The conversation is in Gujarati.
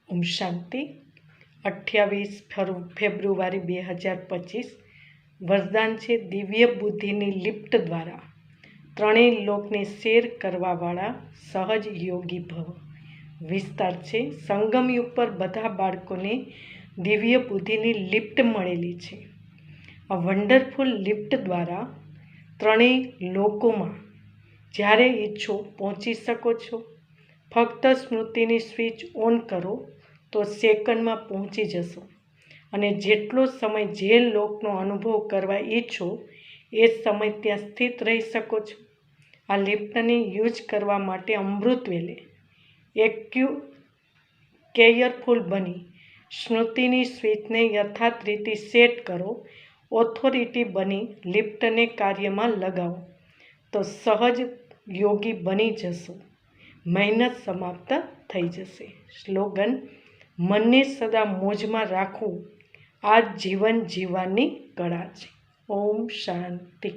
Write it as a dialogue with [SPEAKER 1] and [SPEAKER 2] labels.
[SPEAKER 1] ઓમ શાંતિ. 28 ફેબ્રુઆરી 2025 વરદાન છે દિવ્ય બુદ્ધિની લિફ્ટ દ્વારા ત્રણેય લોકને શેર કરવાવાળા સહજ યોગી ભવ. વિસ્તાર છે સંગમ યુગ પર બધા બાળકોને દિવ્ય બુદ્ધિની લિફ્ટ મળેલી છે. આ વન્ડરફુલ લિફ્ટ દ્વારા ત્રણેય લોકોમાં જ્યારે ઈચ્છો પહોંચી શકો છો. ફક્ત સ્મૃતિની સ્વિચ ઓન કરો તો સેકન્ડમાં પહોંચી જશો અને જેટલો સમય જે લોકનો અનુભવ કરવા ઈચ્છો એ સમય ત્યાં સ્થિત રહી શકો છો. આ લિફ્ટને યુઝ કરવા માટે અમૃત વેલે કેયરફુલ બની સ્મૃતિની સ્વિચને યથાર્થ રીતે સેટ કરો. ઓથોરિટી બની લિફ્ટને કાર્યમાં લગાવો તો સહજ યોગી બની જશો. મહેનત સમાપ્ત થઈ જશે. સ્લોગન: મનને સદા મોજમાં રાખવું આ જીવન જીવવાની કળા છે. ઓમ શાંતિ.